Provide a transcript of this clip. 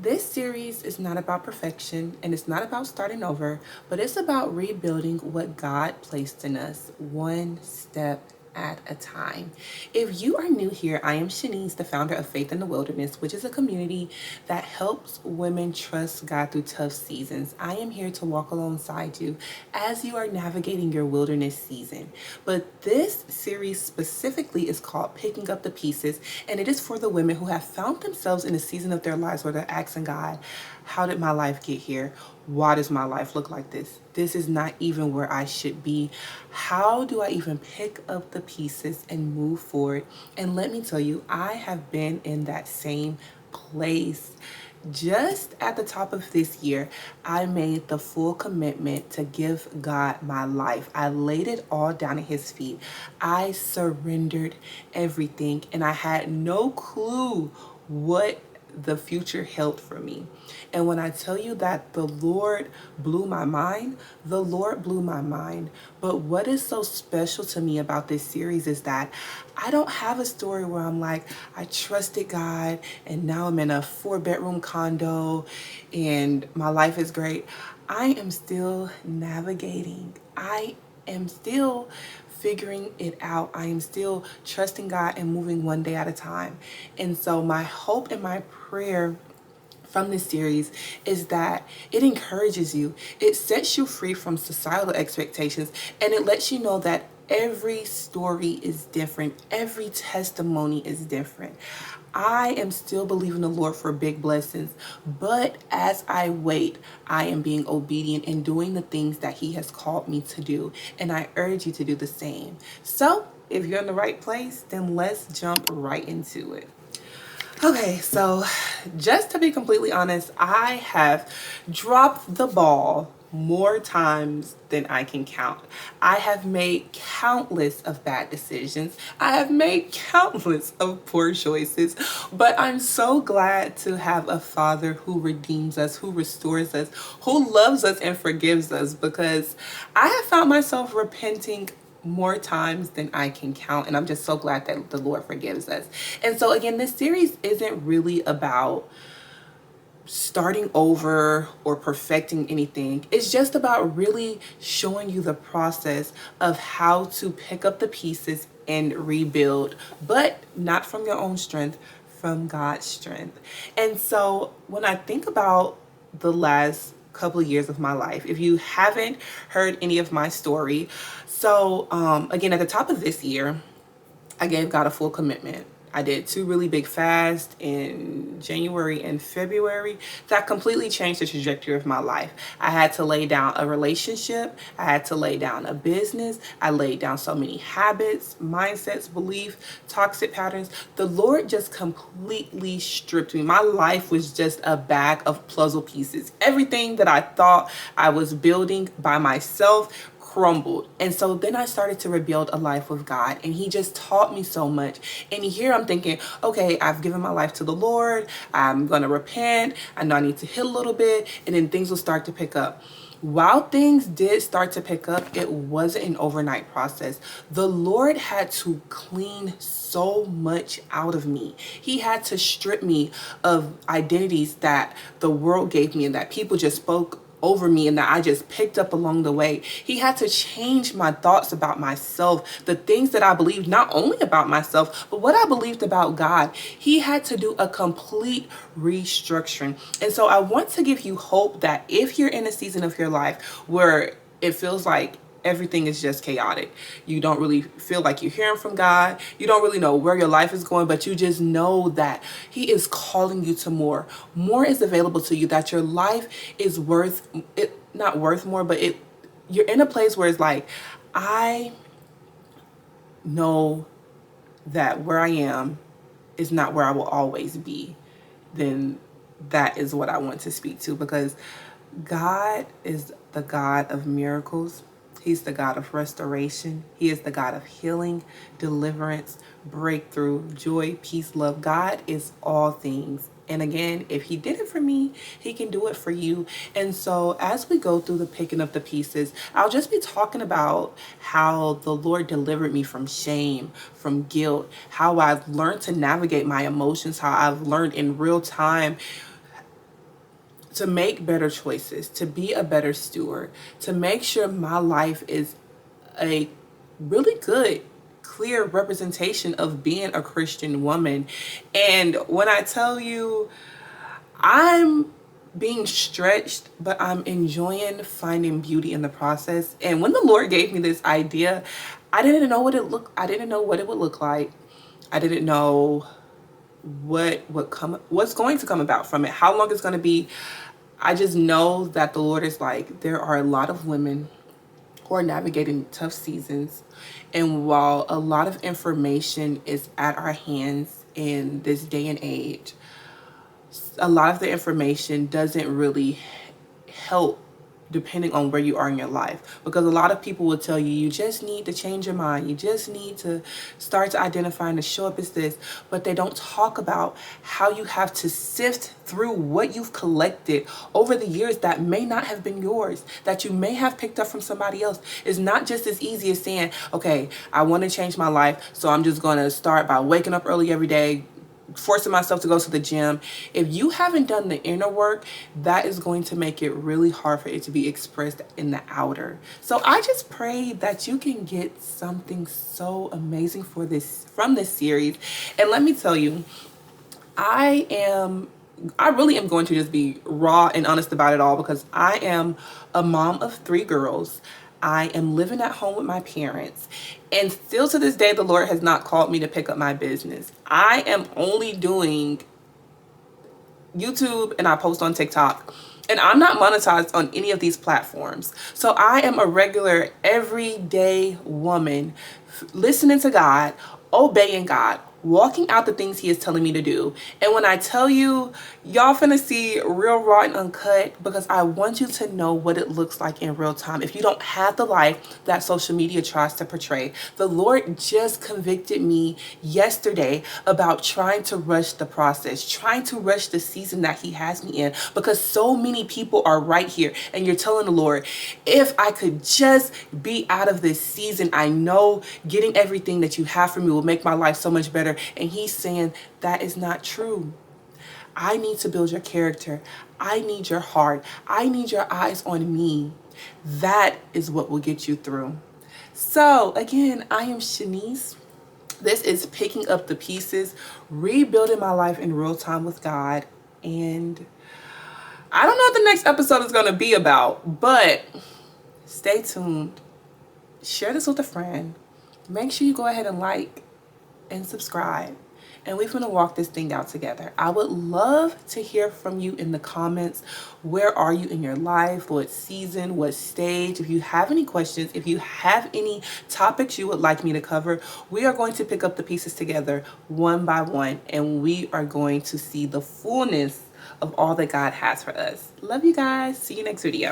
This series is not about perfection and it's not about starting over, but it's about rebuilding what God placed in us one step at a time. If you are new here, I am Shanice, the founder of Faith in the Wilderness, which is a community that helps women trust God through tough seasons. I am here to walk alongside you as you are navigating your wilderness season. But this series specifically is called Picking Up the Pieces, and it is for the women who have found themselves in a season of their lives where they're asking God, how did my life get here? Why does my life look like this? This is not even where I should be. How do I even pick up the pieces and move forward? And let me tell you, I have been in that same place. Just at the top of this year, I made the full commitment to give God my life. I laid it all down at His feet. I surrendered everything, and I had no clue what the future held for me. And when I tell you that the Lord blew my mind, the Lord blew my mind. But what is so special to me about this series is that I don't have a story where I'm like, I trusted God and now I'm in a 4-bedroom condo and my life is great. I am still navigating. I am still figuring it out. I am still trusting God and moving one day at a time. And so my hope and my prayer from this series is that it encourages you, it sets you free from societal expectations, and it lets you know that every story is different, every testimony is different. I am still believing the Lord for big blessings, but as I wait, I am being obedient and doing the things that He has called me to do, and I urge you to do the same. So if you're in the right place, then let's jump right into it. Okay, so just to be completely honest, I have dropped the ball more times than I can count. I have made countless of bad decisions. I have made countless of poor choices, but I'm so glad to have a Father who redeems us, who restores us, who loves us and forgives us, because I have found myself repenting more times than I can count. And I'm just so glad that the Lord forgives us. And so again, this series isn't really about starting over or perfecting anything. It's just about really showing you the process of how to pick up the pieces and rebuild, but not from your own strength, from God's strength. And so when I think about the last couple of years of my life, if you haven't heard any of my story, so again, at the top of this year, I gave God a full commitment. I did 2 really big fasts in January and February that completely changed the trajectory of my life. I had to lay down a relationship. I had to lay down a business. I laid down so many habits, mindsets, beliefs, toxic patterns. The Lord just completely stripped me. My life was just a bag of puzzle pieces. Everything that I thought I was building by myself crumbled. And so then I started to rebuild a life with God, and He just taught me so much. And here I'm thinking, okay, I've given my life to the Lord. I'm going to repent. I know I need to heal a little bit, and then things will start to pick up. While things did start to pick up, it wasn't an overnight process. The Lord had to clean so much out of me. He had to strip me of identities that the world gave me and that people just spoke over me and that I just picked up along the way. He had to change my thoughts about myself, the things that I believed not only about myself, but what I believed about God. He had to do a complete restructuring. And so I want to give you hope that if you're in a season of your life where it feels like everything is just chaotic, you don't really feel like you're hearing from God, you don't really know where your life is going, but you just know that He is calling you to more. More is available to you, that your life is worth it, not worth more, but you're in a place where it's like, I know that where I am is not where I will always be. Then that is what I want to speak to, because God is the God of miracles. He's the God of restoration. He is the God of healing, deliverance, breakthrough, joy, peace, love. God is all things. And again, if He did it for me, He can do it for you. And so as we go through the picking up the pieces, I'll just be talking about how the Lord delivered me from shame, from guilt, how I've learned to navigate my emotions, how I've learned in real time to make better choices, to be a better steward, to make sure my life is a really good, clear representation of being a Christian woman. And when I tell you, I'm being stretched, but I'm enjoying finding beauty in the process. And when the Lord gave me this idea, I didn't know what it would look like. I didn't know what's going to come about from it, how long it's going to be. I just know that the Lord is like, there are a lot of women who are navigating tough seasons. And while a lot of information is at our hands in this day and age, a lot of the information doesn't really help depending on where you are in your life, because a lot of people will tell you, you just need to change your mind, you just need to start to identify and to show up as this, but they don't talk about how you have to sift through what you've collected over the years that may not have been yours, that you may have picked up from somebody else. It's not just as easy as saying, okay, I want to change my life, so I'm just going to start by waking up early every day, forcing myself to go to the gym. If you haven't done the inner work, that is going to make it really hard for it to be expressed in the outer. So I just pray that you can get something so amazing from this series. And let me tell you, I really am going to just be raw and honest about it all, because I am a mom of 3 girls. I am living at home with my parents, and still to this day, the Lord has not called me to pick up my business. I am only doing YouTube and I post on TikTok, and I'm not monetized on any of these platforms. So I am a regular, everyday woman listening to God, obeying God, walking out the things He is telling me to do. And when I tell you, y'all finna see real, raw, and uncut, because I want you to know what it looks like in real time. If you don't have the life that social media tries to portray, the Lord just convicted me yesterday about trying to rush the process, trying to rush the season that He has me in, because so many people are right here, and you're telling the Lord, if I could just be out of this season, I know getting everything that you have for me will make my life so much better. And He's saying that is not true. I need to build your character. I need your heart. I need your eyes on me. That is what will get you through. So again, I am Shanice. This is Picking Up the Pieces, rebuilding my life in real time with God. And I don't know what the next episode is going to be about, but stay tuned. Share this with a friend. Make sure you go ahead and like and subscribe, and we're gonna walk this thing out together. I would love to hear from you in the comments. Where are you in your life? What season? What stage? If you have any questions, if you have any topics you would like me to cover, we are going to pick up the pieces together one by one, and we are going to see the fullness of all that God has for us. Love you guys. See you next video.